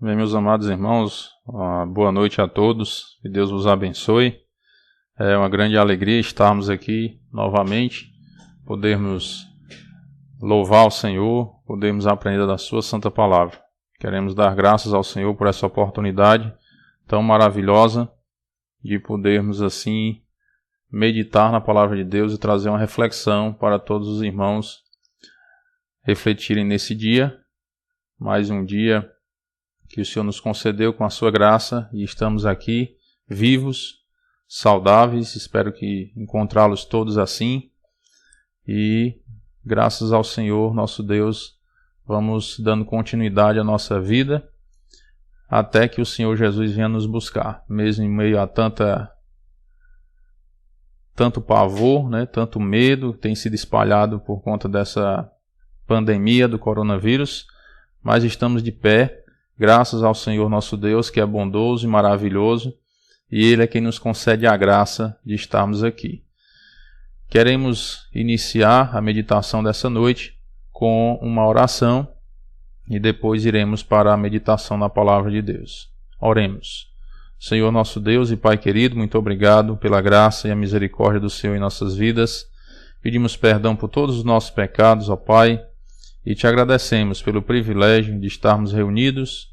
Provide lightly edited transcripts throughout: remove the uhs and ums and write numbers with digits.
Bem, meus amados irmãos, boa noite a todos, que Deus vos abençoe. É uma grande alegria estarmos aqui novamente, podermos louvar o Senhor, podermos aprender da sua santa palavra. Queremos dar graças ao Senhor por essa oportunidade tão maravilhosa de podermos assim meditar na palavra de Deus e trazer uma reflexão para todos os irmãos refletirem nesse dia, mais um dia que o Senhor nos concedeu com a sua graça e estamos aqui vivos, saudáveis, espero que encontrá-los todos assim e graças ao Senhor, nosso Deus, vamos dando continuidade à nossa vida até que o Senhor Jesus venha nos buscar, mesmo em meio a tanto pavor, tanto medo que tem sido espalhado por conta dessa pandemia do coronavírus, mas estamos de pé, graças ao Senhor nosso Deus, que é bondoso e maravilhoso, e Ele é quem nos concede a graça de estarmos aqui. Queremos iniciar a meditação dessa noite com uma oração e depois iremos para a meditação na palavra de Deus. Oremos. Senhor nosso Deus e Pai querido, muito obrigado pela graça e a misericórdia do Senhor em nossas vidas. Pedimos perdão por todos os nossos pecados, ó Pai, e te agradecemos pelo privilégio de estarmos reunidos,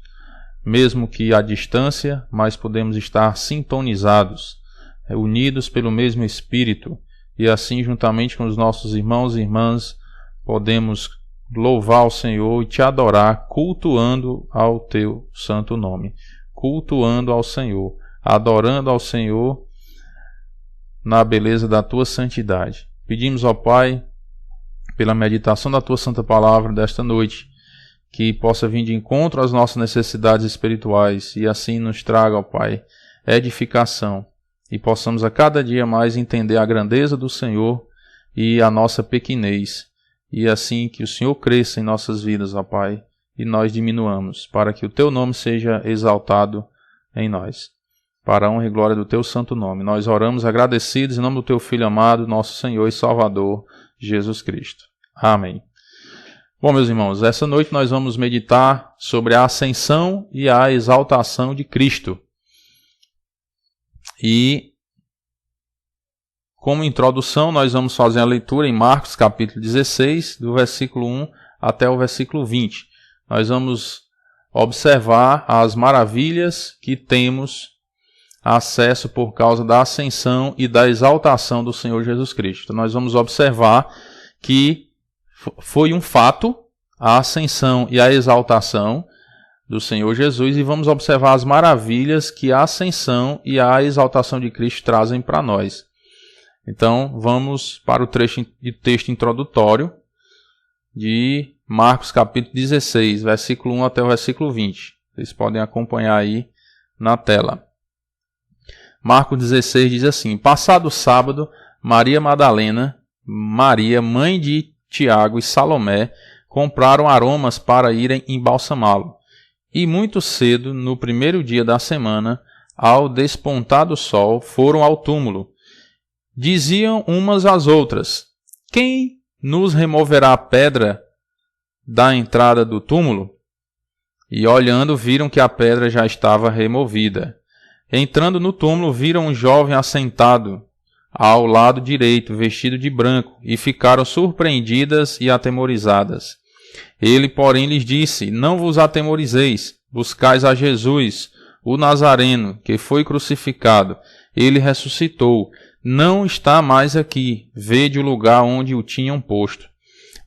mesmo que à distância, mas podemos estar sintonizados, unidos pelo mesmo Espírito, e assim, juntamente com os nossos irmãos e irmãs, podemos louvar o Senhor e te adorar, cultuando ao teu santo nome, cultuando ao Senhor, adorando ao Senhor na beleza da tua santidade. Pedimos, ó Pai, pela meditação da tua santa palavra desta noite, que possa vir de encontro às nossas necessidades espirituais e assim nos traga, ó Pai, edificação e possamos a cada dia mais entender a grandeza do Senhor e a nossa pequenez e assim que o Senhor cresça em nossas vidas, ó Pai, e nós diminuamos, para que o teu nome seja exaltado em nós. Para a honra e glória do teu santo nome, nós oramos agradecidos em nome do teu Filho amado, nosso Senhor e Salvador, Jesus Cristo. Amém. Bom, meus irmãos, essa noite nós vamos meditar sobre a ascensão e a exaltação de Cristo. E, como introdução, nós vamos fazer a leitura em Marcos capítulo 16, do versículo 1 até o versículo 20. Nós vamos observar as maravilhas que temos acesso por causa da ascensão e da exaltação do Senhor Jesus Cristo. Então, nós vamos observar que foi um fato, a ascensão e a exaltação do Senhor Jesus, e vamos observar as maravilhas que a ascensão e a exaltação de Cristo trazem para nós. Então, vamos para o texto introdutório de Marcos capítulo 16, versículo 1 até o versículo 20. Vocês podem acompanhar aí na tela. Marcos 16 diz assim: Passado o sábado, Maria Madalena, Maria, mãe de Tiago e Salomé compraram aromas para irem embalsamá-lo. E muito cedo, no primeiro dia da semana, ao despontar do sol, foram ao túmulo. Diziam umas às outras: Quem nos removerá a pedra da entrada do túmulo? E olhando, viram que a pedra já estava removida. Entrando no túmulo, viram um jovem assentado ao lado direito, vestido de branco, e ficaram surpreendidas e atemorizadas. Ele, porém, lhes disse: Não vos atemorizeis, buscais a Jesus, o Nazareno, que foi crucificado. Ele ressuscitou, não está mais aqui, vede o lugar onde o tinham posto.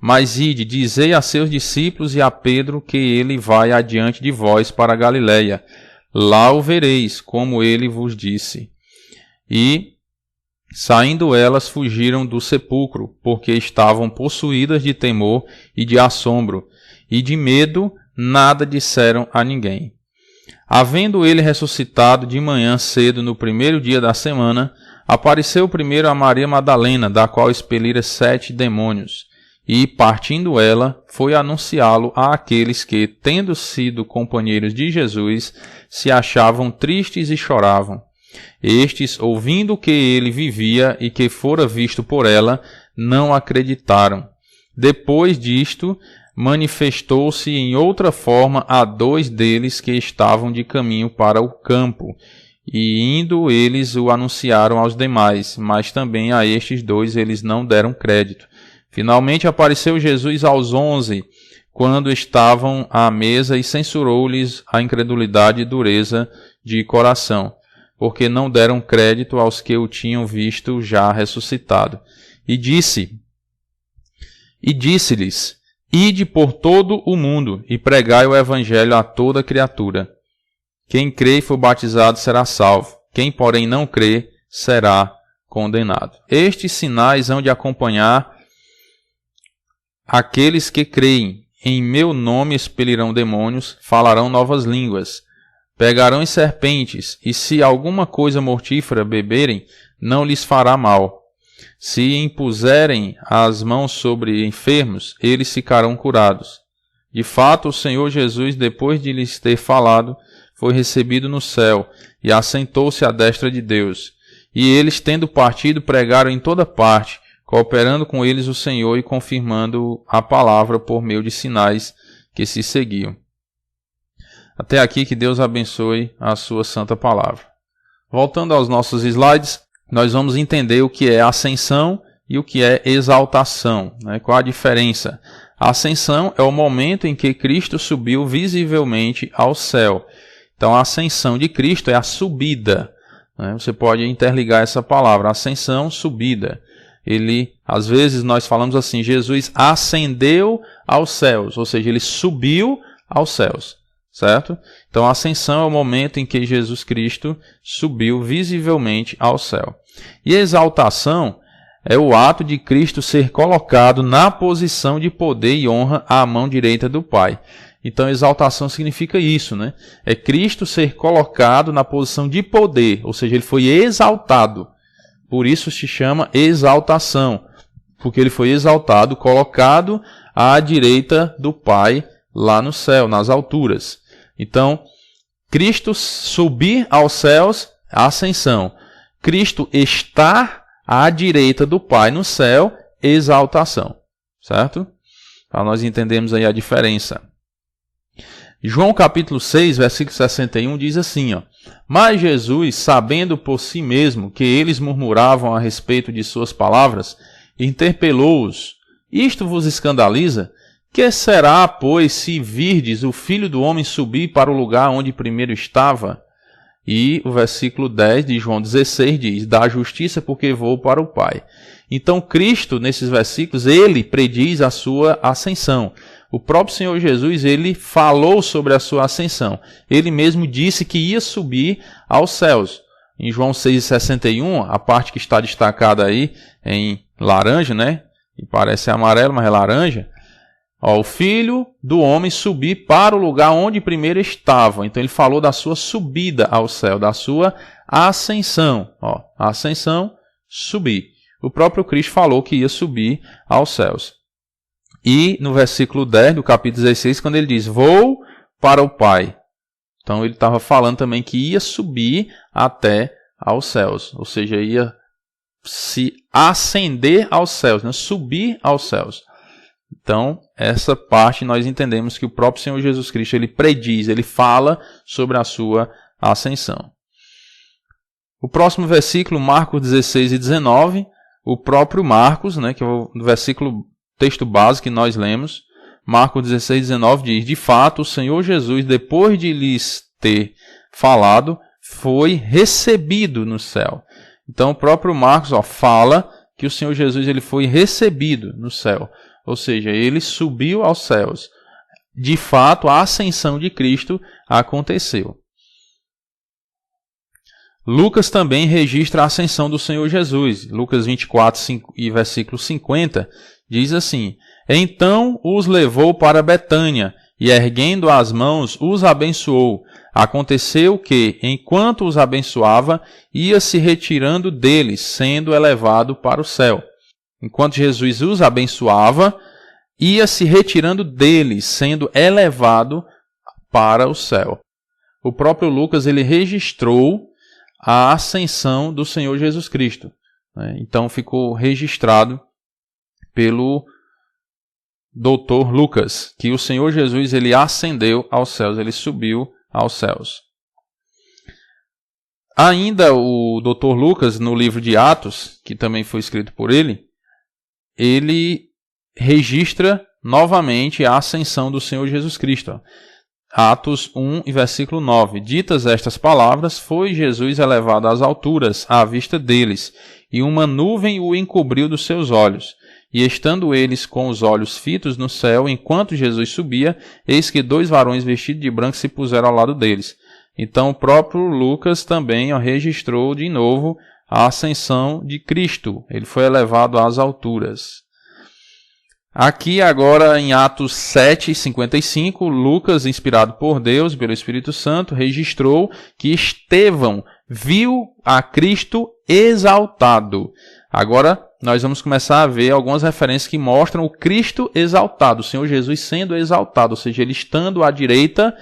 Mas ide, dizei a seus discípulos e a Pedro que ele vai adiante de vós para a Galiléia. Lá o vereis, como ele vos disse. E, saindo elas, fugiram do sepulcro, porque estavam possuídas de temor e de assombro, e de medo nada disseram a ninguém. Havendo ele ressuscitado de manhã cedo no primeiro dia da semana, apareceu primeiro a Maria Madalena, da qual expelira 7 demônios, e, partindo ela, foi anunciá-lo àqueles que, tendo sido companheiros de Jesus, se achavam tristes e choravam. Estes, ouvindo que ele vivia e que fora visto por ela, não acreditaram. Depois disto, manifestou-se em outra forma a 2 deles que estavam de caminho para o campo, e indo eles o anunciaram aos demais, mas também a estes 2 eles não deram crédito. Finalmente apareceu Jesus aos 11, quando estavam à mesa, e censurou-lhes a incredulidade e dureza de coração, porque não deram crédito aos que o tinham visto já ressuscitado. E disse-lhes: Ide por todo o mundo e pregai o evangelho a toda criatura. Quem crê e for batizado será salvo. Quem, porém, não crê será condenado. Estes sinais hão de acompanhar aqueles que creem. Em meu nome expelirão demônios, falarão novas línguas, pegarão em serpentes, e se alguma coisa mortífera beberem, não lhes fará mal. Se impuserem as mãos sobre enfermos, eles ficarão curados. De fato, o Senhor Jesus, depois de lhes ter falado, foi recebido no céu e assentou-se à destra de Deus. E eles, tendo partido, pregaram em toda parte, cooperando com eles o Senhor e confirmando a palavra por meio de sinais que se seguiam. Até aqui, que Deus abençoe a sua santa palavra. Voltando aos nossos slides, nós vamos entender o que é ascensão e o que é exaltação, né? Qual a diferença? A ascensão é o momento em que Cristo subiu visivelmente ao céu. Então, a ascensão de Cristo é a subida, né? Você pode interligar essa palavra, ascensão, subida. Às vezes nós falamos assim, Jesus ascendeu aos céus, ou seja, ele subiu aos céus, certo? Então a ascensão é o momento em que Jesus Cristo subiu visivelmente ao céu. E a exaltação é o ato de Cristo ser colocado na posição de poder e honra à mão direita do Pai. Então exaltação significa isso, né? É Cristo ser colocado na posição de poder, ou seja, ele foi exaltado. Por isso se chama exaltação, porque ele foi exaltado, colocado à direita do Pai, lá no céu, nas alturas. Então, Cristo subir aos céus, ascensão. Cristo estar à direita do Pai no céu, exaltação. Certo? Para nós entendermos aí a diferença. João capítulo 6, versículo 61 diz assim, ó: Mas Jesus, sabendo por si mesmo que eles murmuravam a respeito de suas palavras, interpelou-os: Isto vos escandaliza? Que será, pois, se virdes o Filho do Homem subir para o lugar onde primeiro estava? E o versículo 10 de João 16 diz: Da justiça, porque vou para o Pai. Então Cristo, nesses versículos, ele prediz a sua ascensão. O próprio Senhor Jesus, ele falou sobre a sua ascensão. Ele mesmo disse que ia subir aos céus. Em João 6,61, a parte que está destacada aí em laranja, né? E parece amarelo, mas é laranja. Ó, o Filho do Homem subir para o lugar onde primeiro estava. Então ele falou da sua subida ao céu, da sua ascensão. Ó, ascensão, subir. O próprio Cristo falou que ia subir aos céus. E no versículo 10 do capítulo 16, quando ele diz, vou para o Pai. Então ele estava falando também que ia subir até aos céus. Ou seja, ia se ascender aos céus, né? Subir aos céus. Então, essa parte nós entendemos que o próprio Senhor Jesus Cristo, ele prediz, ele fala sobre a sua ascensão. O próximo versículo, Marcos 16 e 19, o próprio Marcos, né, que é o versículo texto básico que nós lemos, Marcos 16, 19 diz, de fato, o Senhor Jesus, depois de lhes ter falado, foi recebido no céu. Então, o próprio Marcos fala que o Senhor Jesus ele foi recebido no céu. Ou seja, ele subiu aos céus. De fato, a ascensão de Cristo aconteceu. Lucas também registra a ascensão do Senhor Jesus. Lucas 24 e versículo 50 diz assim, então os levou para Betânia e erguendo as mãos os abençoou. Aconteceu que, enquanto os abençoava, ia se retirando deles, sendo elevado para o céu. Enquanto Jesus os abençoava, ia se retirando deles, sendo elevado para o céu. O próprio Lucas ele registrou a ascensão do Senhor Jesus Cristo. Então ficou registrado pelo Dr. Lucas, que o Senhor Jesus ele ascendeu aos céus, ele subiu aos céus. Ainda o Dr. Lucas, no livro de Atos, que também foi escrito por ele registra novamente a ascensão do Senhor Jesus Cristo. Atos 1, versículo 9. Ditas estas palavras, foi Jesus elevado às alturas, à vista deles, e uma nuvem o encobriu dos seus olhos. E estando eles com os olhos fitos no céu, enquanto Jesus subia, eis que 2 varões vestidos de branco se puseram ao lado deles. Então o próprio Lucas também registrou de novo a ascensão de Cristo. Ele foi elevado às alturas. Aqui agora em Atos 7:55, Lucas, inspirado por Deus, pelo Espírito Santo, registrou que Estevão viu a Cristo exaltado. Agora nós vamos começar a ver algumas referências que mostram o Cristo exaltado, o Senhor Jesus sendo exaltado, ou seja, ele estando à direita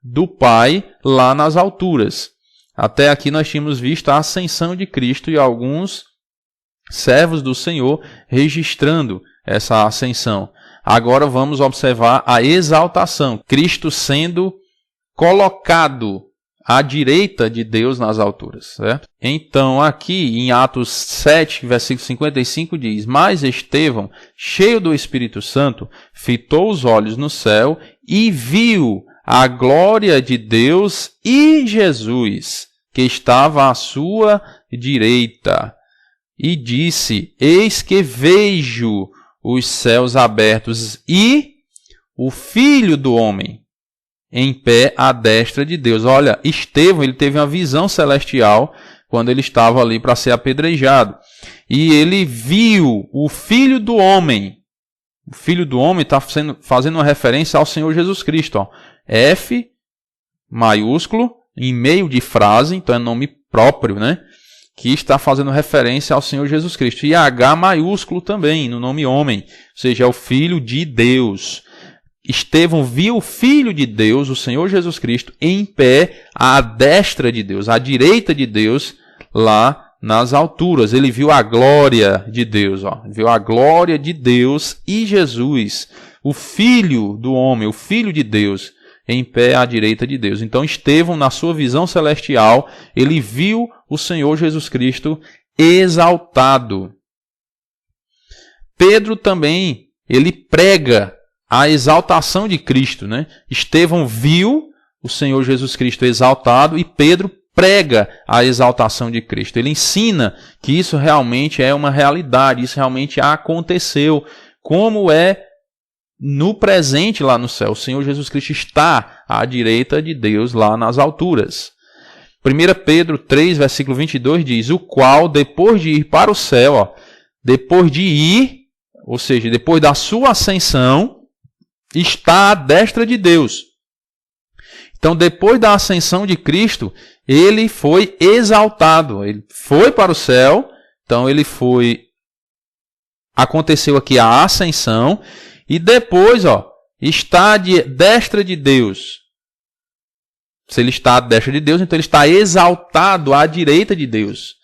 do Pai lá nas alturas. Até aqui nós tínhamos visto a ascensão de Cristo e alguns servos do Senhor registrando essa ascensão. Agora vamos observar a exaltação, Cristo sendo colocado à direita de Deus nas alturas, certo? Então aqui em Atos 7, versículo 55 diz: Mas Estevão, cheio do Espírito Santo, fitou os olhos no céu e viu a glória de Deus e Jesus, que estava à sua direita. E disse: Eis que vejo os céus abertos e o Filho do Homem em pé à destra de Deus. Olha, Estevão ele teve uma visão celestial quando ele estava ali para ser apedrejado. E ele viu o Filho do Homem. O Filho do Homem está fazendo uma referência ao Senhor Jesus Cristo. Ó. F maiúsculo, em meio de frase, então é nome próprio, né? Que está fazendo referência ao Senhor Jesus Cristo. E H maiúsculo também, no nome homem, ou seja, é o Filho de Deus. Estevão viu o Filho de Deus, o Senhor Jesus Cristo, em pé à destra de Deus, à direita de Deus, lá nas alturas. Ele viu a glória de Deus, ó. Viu a glória de Deus e Jesus, o Filho do homem, o Filho de Deus, em pé à direita de Deus. Então Estevão, na sua visão celestial, ele viu o Senhor Jesus Cristo exaltado. Pedro também, ele prega a exaltação de Cristo, né? Estevão viu o Senhor Jesus Cristo exaltado e Pedro prega a exaltação de Cristo. Ele ensina que isso realmente é uma realidade, isso realmente aconteceu, como é no presente lá no céu. O Senhor Jesus Cristo está à direita de Deus lá nas alturas. 1 Pedro 3, versículo 22 diz: O qual, depois de ir para o céu, ó, depois de ir, ou seja, depois da sua ascensão, está à destra de Deus. Então, depois da ascensão de Cristo, ele foi exaltado. Ele foi para o céu, então ele foi... Aconteceu aqui a ascensão, e depois, ó, está à destra de Deus. Se ele está à destra de Deus, então ele está exaltado à direita de Deus.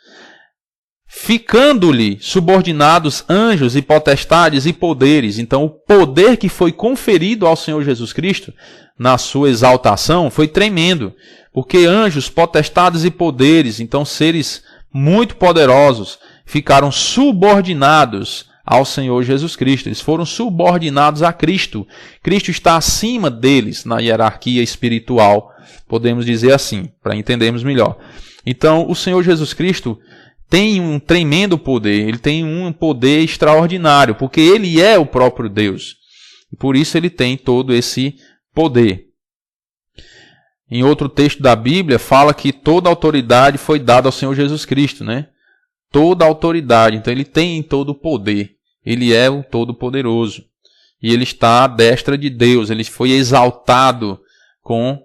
Ficando-lhe subordinados anjos e potestades e poderes. Então, o poder que foi conferido ao Senhor Jesus Cristo na sua exaltação foi tremendo. Porque anjos, potestades e poderes, então seres muito poderosos, ficaram subordinados ao Senhor Jesus Cristo. Eles foram subordinados a Cristo. Cristo está acima deles na hierarquia espiritual, podemos dizer assim, para entendermos melhor. Então, o Senhor Jesus Cristo tem um tremendo poder, ele tem um poder extraordinário, porque ele é o próprio Deus. E por isso ele tem todo esse poder. Em outro texto da Bíblia, fala que toda autoridade foi dada ao Senhor Jesus Cristo, né? Toda autoridade. Então ele tem todo o poder. Ele é o Todo-Poderoso. E ele está à destra de Deus. Ele foi exaltado com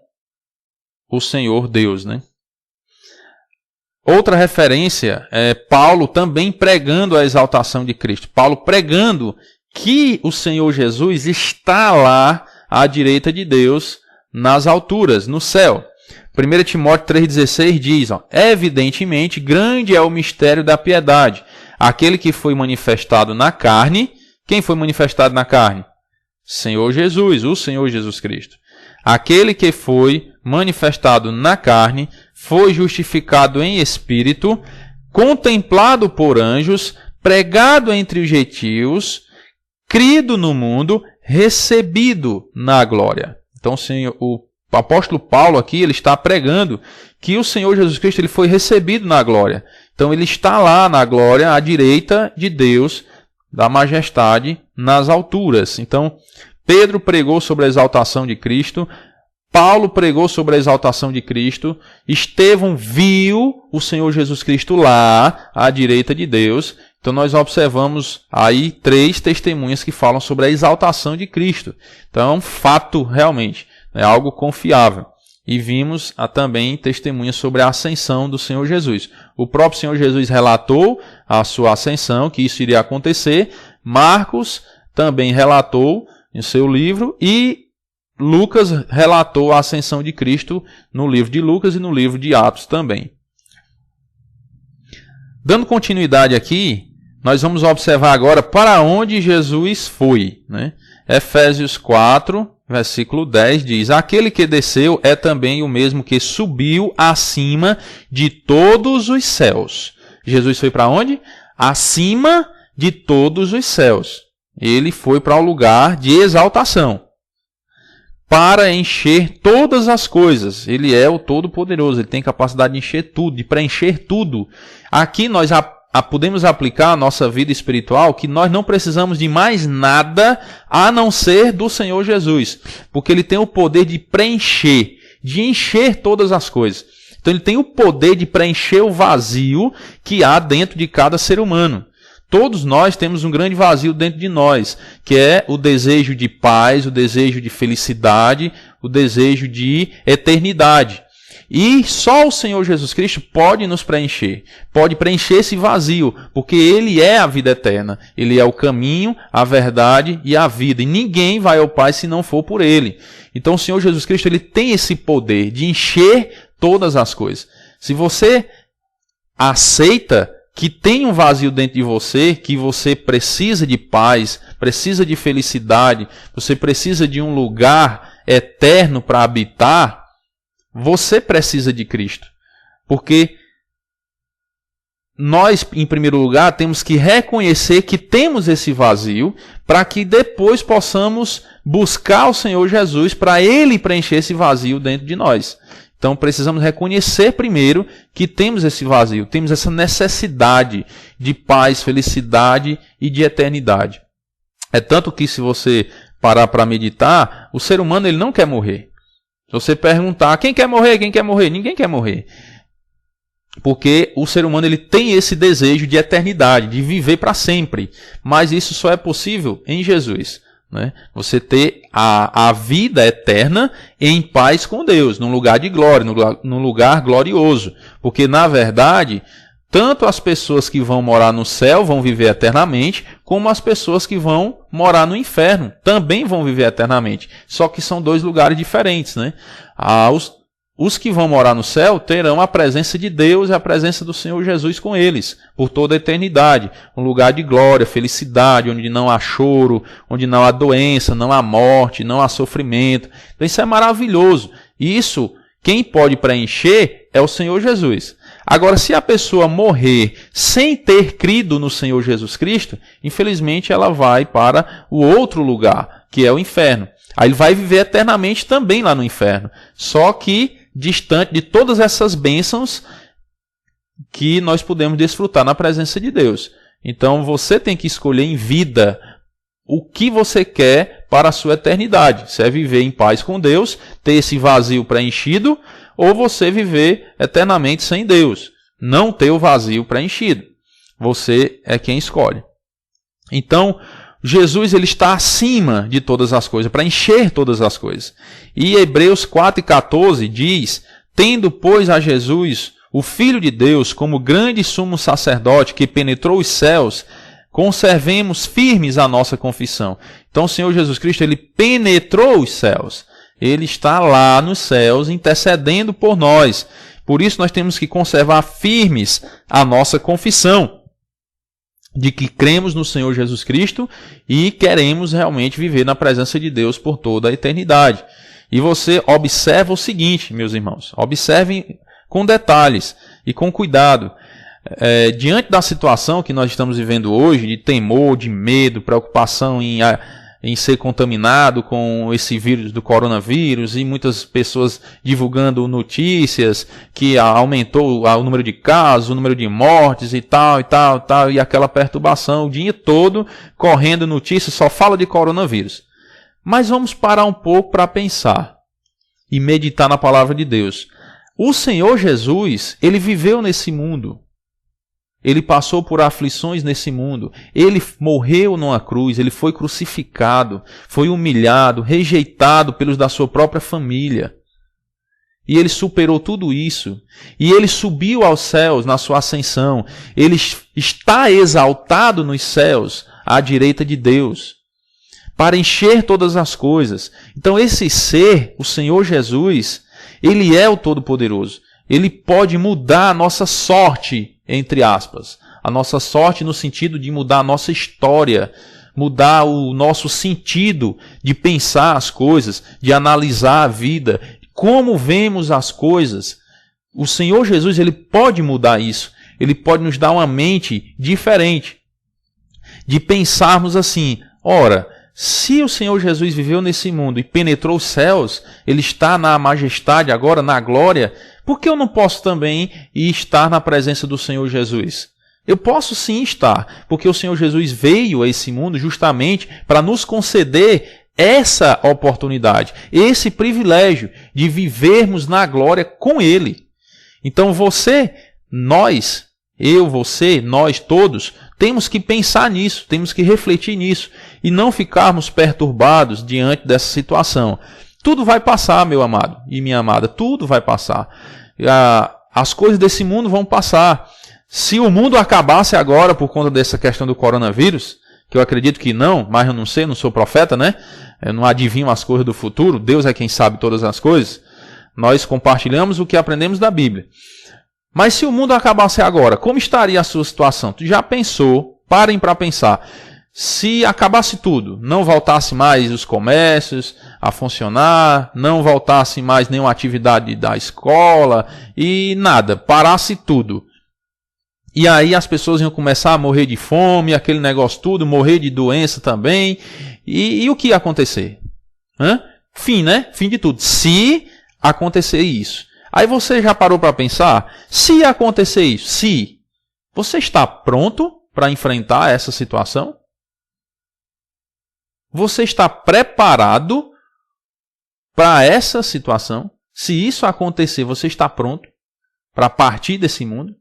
o Senhor Deus, né? Outra referência é Paulo também pregando a exaltação de Cristo. Paulo pregando que o Senhor Jesus está lá à direita de Deus, nas alturas, no céu. 1 Timóteo 3,16 diz, ó, evidentemente, grande é o mistério da piedade. Aquele que foi manifestado na carne. Quem foi manifestado na carne? Senhor Jesus, o Senhor Jesus Cristo. Aquele que foi manifestado na carne, foi justificado em espírito, contemplado por anjos, pregado entre os gentios, crido no mundo, recebido na glória. Então, o apóstolo Paulo aqui, ele está pregando que o Senhor Jesus Cristo ele foi recebido na glória. Então, ele está lá na glória, à direita de Deus, da majestade, nas alturas. Então, Pedro pregou sobre a exaltação de Cristo, Paulo pregou sobre a exaltação de Cristo, Estevão viu o Senhor Jesus Cristo lá, à direita de Deus. Então nós observamos aí 3 testemunhas que falam sobre a exaltação de Cristo. Então é um fato realmente, é algo confiável. E vimos também testemunhas sobre a ascensão do Senhor Jesus. O próprio Senhor Jesus relatou a sua ascensão, que isso iria acontecer. Marcos também relatou em seu livro e Lucas relatou a ascensão de Cristo no livro de Lucas e no livro de Atos também. Dando continuidade aqui, nós vamos observar agora para onde Jesus foi, né? Efésios 4, versículo 10 diz: aquele que desceu é também o mesmo que subiu acima de todos os céus. Jesus foi para onde? Acima de todos os céus. Ele foi para o lugar de exaltação, para encher todas as coisas. Ele é o Todo-Poderoso, ele tem capacidade de encher tudo, de preencher tudo. Aqui nós podemos aplicar a nossa vida espiritual, que nós não precisamos de mais nada a não ser do Senhor Jesus, porque ele tem o poder de preencher, de encher todas as coisas. Então ele tem o poder de preencher o vazio que há dentro de cada ser humano. Todos nós temos um grande vazio dentro de nós, que é o desejo de paz, o desejo de felicidade, o desejo de eternidade. E só o Senhor Jesus Cristo pode nos preencher, pode preencher esse vazio, porque Ele é a vida eterna. Ele é o caminho, a verdade e a vida. E ninguém vai ao Pai se não for por Ele. Então o Senhor Jesus Cristo ele tem esse poder de encher todas as coisas. Se você aceita que tem um vazio dentro de você, que você precisa de paz, precisa de felicidade, você precisa de um lugar eterno para habitar, você precisa de Cristo. Porque nós, em primeiro lugar, temos que reconhecer que temos esse vazio, para que depois possamos buscar o Senhor Jesus para Ele preencher esse vazio dentro de nós. Então precisamos reconhecer primeiro que temos esse vazio, temos essa necessidade de paz, felicidade e de eternidade. É tanto que se você parar para meditar, o ser humano ele não quer morrer. Se você perguntar quem quer morrer, ninguém quer morrer. Porque o ser humano ele tem esse desejo de eternidade, de viver para sempre. Mas isso só é possível em Jesus. Né? Você ter a vida eterna em paz com Deus, num lugar de glória, num lugar glorioso. Porque, na verdade, tanto as pessoas que vão morar no céu vão viver eternamente, como as pessoas que vão morar no inferno também vão viver eternamente. Só que são 2 lugares diferentes. Né? Os que vão morar no céu terão a presença de Deus e a presença do Senhor Jesus com eles, por toda a eternidade. Um lugar de glória, felicidade, onde não há choro, onde não há doença, não há morte, não há sofrimento. Então isso é maravilhoso. E isso, quem pode preencher é o Senhor Jesus. Agora, se a pessoa morrer sem ter crido no Senhor Jesus Cristo, infelizmente ela vai para o outro lugar, que é o inferno. Aí ele vai viver eternamente também lá no inferno. Só que distante de todas essas bênçãos que nós podemos desfrutar na presença de Deus. Então você tem que escolher em vida o que você quer para a sua eternidade. Se é viver em paz com Deus, ter esse vazio preenchido, ou você viver eternamente sem Deus, não ter o vazio preenchido. Você é quem escolhe. Então, Jesus ele está acima de todas as coisas, para encher todas as coisas. E Hebreus 4:14 diz: tendo, pois, a Jesus, o Filho de Deus, como grande sumo sacerdote que penetrou os céus, conservemos firmes a nossa confissão. Então o Senhor Jesus Cristo ele penetrou os céus. Ele está lá nos céus intercedendo por nós. Por isso nós temos que conservar firmes a nossa confissão. de que cremos no Senhor Jesus Cristo e queremos realmente viver na presença de Deus por toda a eternidade. E você observa o seguinte, meus irmãos, observem com detalhes e com cuidado. Diante da situação que nós estamos vivendo hoje, de temor, de medo, preocupação em ser contaminado com esse vírus do coronavírus e muitas pessoas divulgando notícias que aumentou o número de casos, o número de mortes e tal, e aquela perturbação o dia todo, correndo notícias, só fala de coronavírus. Mas vamos parar um pouco para pensar e meditar na palavra de Deus. O Senhor Jesus, ele viveu nesse mundo. Ele passou por aflições nesse mundo. Ele morreu numa cruz, ele foi crucificado, foi humilhado, rejeitado pelos da sua própria família. E ele superou tudo isso. E ele subiu aos céus na sua ascensão. Ele está exaltado nos céus, à direita de Deus, para encher todas as coisas. Então esse ser, o Senhor Jesus, ele é o Todo-Poderoso. Ele pode mudar a nossa sorte, entre aspas. A nossa sorte no sentido de mudar a nossa história, mudar o nosso sentido de pensar as coisas, de analisar a vida, como vemos as coisas. O Senhor Jesus, ele pode mudar isso. Ele pode nos dar uma mente diferente, de pensarmos assim, ora, se o Senhor Jesus viveu nesse mundo e penetrou os céus, ele está na majestade agora, na glória, por que eu não posso também estar na presença do Senhor Jesus? Eu posso sim estar, porque o Senhor Jesus veio a esse mundo justamente para nos conceder essa oportunidade, esse privilégio de vivermos na glória com Ele. Então você, nós, eu, você, nós todos, temos que pensar nisso, temos que refletir nisso e não ficarmos perturbados diante dessa situação. Tudo vai passar, meu amado e minha amada, tudo vai passar. As coisas desse mundo vão passar. Se o mundo acabasse agora por conta dessa questão do coronavírus, que eu acredito que não, mas eu não sei, não sou profeta, né? Eu não adivinho as coisas do futuro, Deus é quem sabe todas as coisas. Nós compartilhamos o que aprendemos da Bíblia. Mas se o mundo acabasse agora, como estaria a sua situação? Tu já pensou? Parem para pensar. Se acabasse tudo, não voltasse mais os comércios a funcionar, não voltasse mais nenhuma atividade da escola e nada, parasse tudo. E aí as pessoas iam começar a morrer de fome, aquele negócio tudo, morrer de doença também. E o que ia acontecer? Fim, né? Fim de tudo. Se acontecer isso. Aí você já parou para pensar? Se acontecer isso, se você está pronto para enfrentar essa situação? Você está preparado para essa situação? Se isso acontecer, você está pronto para partir desse mundo?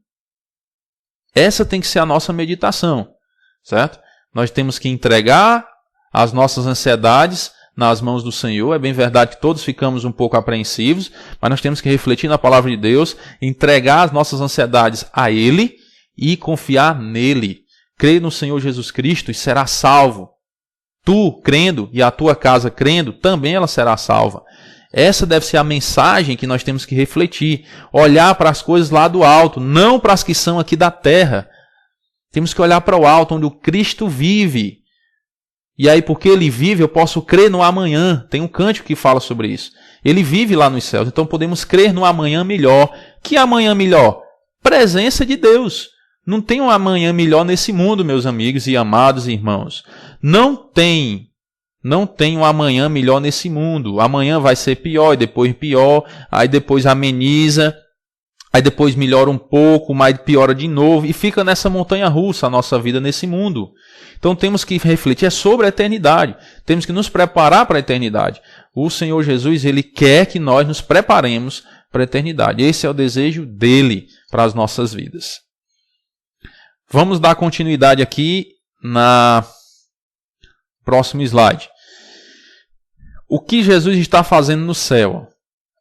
Essa tem que ser a nossa meditação, certo? Nós temos que entregar as nossas ansiedades nas mãos do Senhor. É bem verdade que todos ficamos um pouco apreensivos, mas nós temos que refletir na palavra de Deus, entregar as nossas ansiedades a Ele e confiar nele. Crer no Senhor Jesus Cristo e será salvo. Tu, crendo, e a tua casa crendo, também ela será salva. Essa deve ser a mensagem que nós temos que refletir. Olhar para as coisas lá do alto, não para as que são aqui da terra. Temos que olhar para o alto, onde o Cristo vive. E aí, porque Ele vive, eu posso crer no amanhã. Tem um cântico que fala sobre isso. Ele vive lá nos céus, então podemos crer no amanhã melhor. Que amanhã melhor? Presença de Deus. Não tem um amanhã melhor nesse mundo, meus amigos e amados irmãos. Não tem um amanhã melhor nesse mundo. Amanhã vai ser pior, e depois pior, aí depois ameniza, aí depois melhora um pouco, mas piora de novo, e fica nessa montanha russa a nossa vida nesse mundo. Então temos que refletir sobre a eternidade. Temos que nos preparar para a eternidade. O Senhor Jesus, Ele quer que nós nos preparemos para a eternidade. Esse é o desejo dEle para as nossas vidas. Vamos dar continuidade aqui na próximo slide. O que Jesus está fazendo no céu?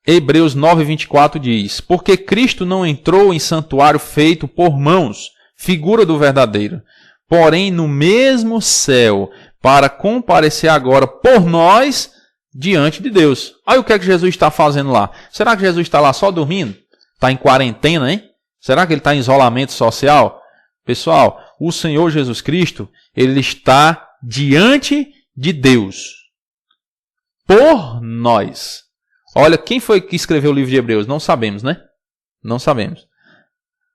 Hebreus 9:24 diz: porque Cristo não entrou em santuário feito por mãos, figura do verdadeiro, porém no mesmo céu, para comparecer agora por nós diante de Deus. Aí o que é que Jesus está fazendo lá? Será que Jesus está lá só dormindo? Está em quarentena, hein? Será que ele está em isolamento social? Pessoal, o Senhor Jesus Cristo, ele está diante de Deus. Por nós. Olha, quem foi que escreveu o livro de Hebreus? Não sabemos, né? Não sabemos.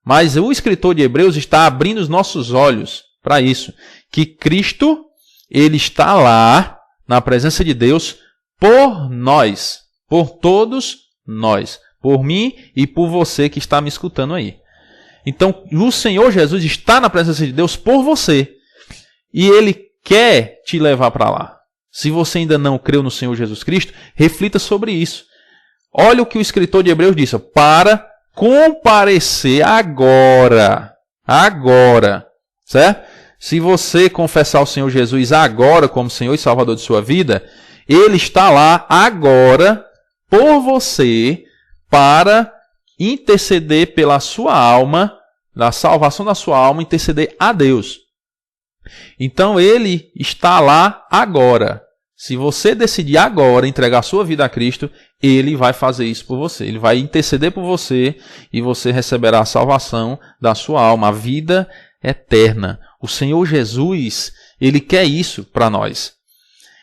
Mas o escritor de Hebreus está abrindo os nossos olhos para isso. Que Cristo, ele está lá, na presença de Deus, por nós. Por todos nós. Por mim e por você que está me escutando aí. Então, o Senhor Jesus está na presença de Deus por você. E ele quer te levar para lá. Se você ainda não creu no Senhor Jesus Cristo, reflita sobre isso. Olha o que o escritor de Hebreus disse. Para comparecer agora. Agora. Certo? Se você confessar o Senhor Jesus agora como Senhor e Salvador de sua vida, ele está lá agora por você para interceder pela sua alma, da salvação da sua alma, interceder a Deus. Então ele está lá agora. Se você decidir agora entregar sua vida a Cristo, ele vai fazer isso por você. Ele vai interceder por você e você receberá a salvação da sua alma, a vida eterna. O Senhor Jesus, ele quer isso para nós.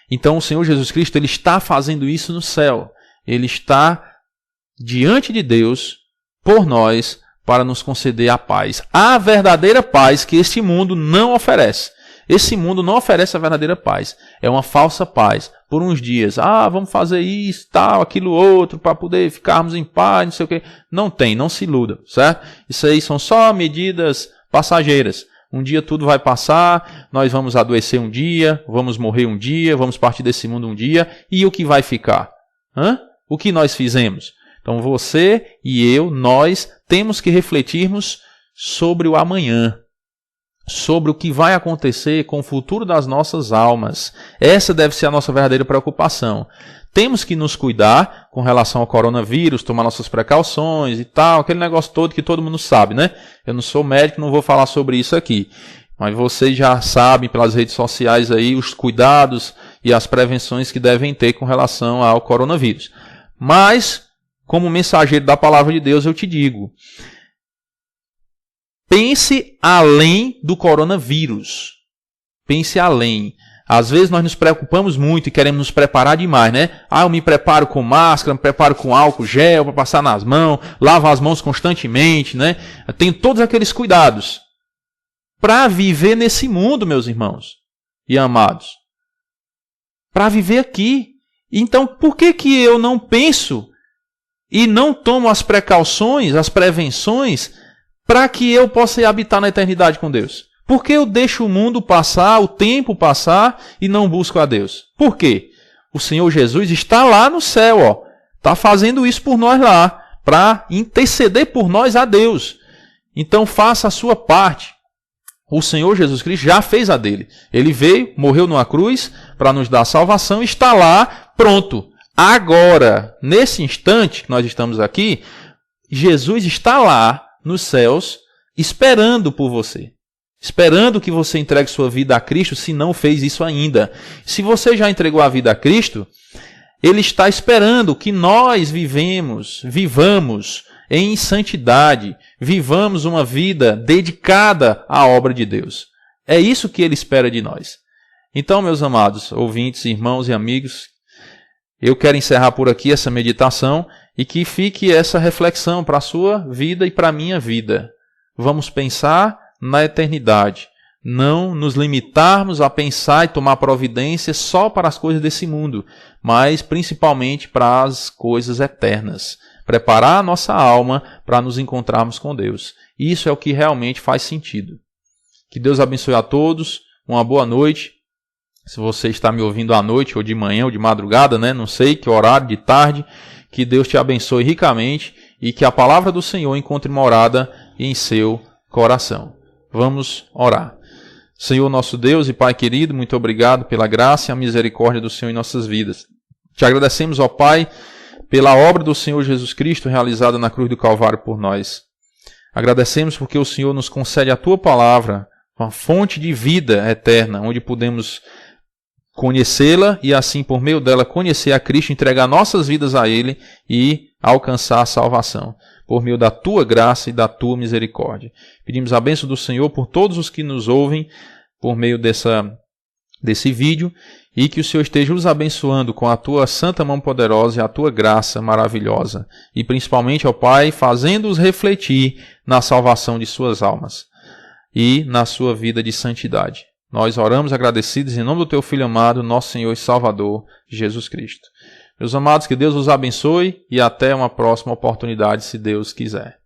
Então o Senhor Jesus Cristo, ele está fazendo isso no céu. Ele está diante de Deus por nós para nos conceder a paz. A verdadeira paz que este mundo não oferece. Esse mundo não oferece a verdadeira paz. É uma falsa paz. Por uns dias, vamos fazer isso, tal, aquilo outro, para poder ficarmos em paz, não sei o quê. Não tem, não se iluda, certo? Isso aí são só medidas passageiras. Um dia tudo vai passar, nós vamos adoecer um dia, vamos morrer um dia, vamos partir desse mundo um dia. E o que vai ficar? O que nós fizemos? Então você e eu, nós, temos que refletirmos sobre o amanhã. Sobre o que vai acontecer com o futuro das nossas almas. Essa deve ser a nossa verdadeira preocupação. Temos que nos cuidar com relação ao coronavírus, tomar nossas precauções e tal, aquele negócio todo que todo mundo sabe, né? Eu não sou médico, não vou falar sobre isso aqui. Mas vocês já sabem pelas redes sociais aí os cuidados e as prevenções que devem ter com relação ao coronavírus. Mas, como mensageiro da palavra de Deus, eu te digo, pense além do coronavírus. Pense além. Às vezes nós nos preocupamos muito e queremos nos preparar demais, né? Eu me preparo com máscara, me preparo com álcool gel para passar nas mãos, lavo as mãos constantemente, né? Eu tenho todos aqueles cuidados para viver nesse mundo, meus irmãos e amados. Para viver aqui. Então, por que eu não penso e não tomo as precauções, as prevenções, para que eu possa habitar na eternidade com Deus? Por que eu deixo o mundo passar, o tempo passar e não busco a Deus? Por quê? O Senhor Jesus está lá no céu, está fazendo isso por nós lá, para interceder por nós a Deus. Então faça a sua parte. O Senhor Jesus Cristo já fez a dele. Ele veio, morreu numa cruz para nos dar salvação e está lá pronto. Agora, nesse instante que nós estamos aqui, Jesus está lá nos céus esperando por você. Esperando que você entregue sua vida a Cristo, se não fez isso ainda. Se você já entregou a vida a Cristo, Ele está esperando que nós vivamos em santidade, vivamos uma vida dedicada à obra de Deus. É isso que Ele espera de nós. Então, meus amados ouvintes, irmãos e amigos, eu quero encerrar por aqui essa meditação e que fique essa reflexão para a sua vida e para a minha vida. Vamos pensar na eternidade. Não nos limitarmos a pensar e tomar providências só para as coisas desse mundo, mas principalmente para as coisas eternas. Preparar a nossa alma para nos encontrarmos com Deus. Isso é o que realmente faz sentido. Que Deus abençoe a todos. Uma boa noite. Se você está me ouvindo à noite, ou de manhã, ou de madrugada, né? Não sei que horário, de tarde. Que Deus te abençoe ricamente e que a palavra do Senhor encontre morada em seu coração. Vamos orar. Senhor nosso Deus e Pai querido, muito obrigado pela graça e a misericórdia do Senhor em nossas vidas. Te agradecemos, ó Pai, pela obra do Senhor Jesus Cristo realizada na cruz do Calvário por nós. Agradecemos porque o Senhor nos concede a Tua palavra, uma fonte de vida eterna, onde podemos conhecê-la e assim por meio dela conhecer a Cristo, entregar nossas vidas a Ele e alcançar a salvação por meio da Tua graça e da Tua misericórdia. Pedimos a bênção do Senhor por todos os que nos ouvem por meio desse vídeo e que o Senhor esteja os abençoando com a Tua santa mão poderosa e a Tua graça maravilhosa e principalmente, ó Pai, fazendo-os refletir na salvação de suas almas e na sua vida de santidade. Nós oramos agradecidos em nome do Teu Filho amado, nosso Senhor e Salvador, Jesus Cristo. Meus amados, que Deus os abençoe e até uma próxima oportunidade, se Deus quiser.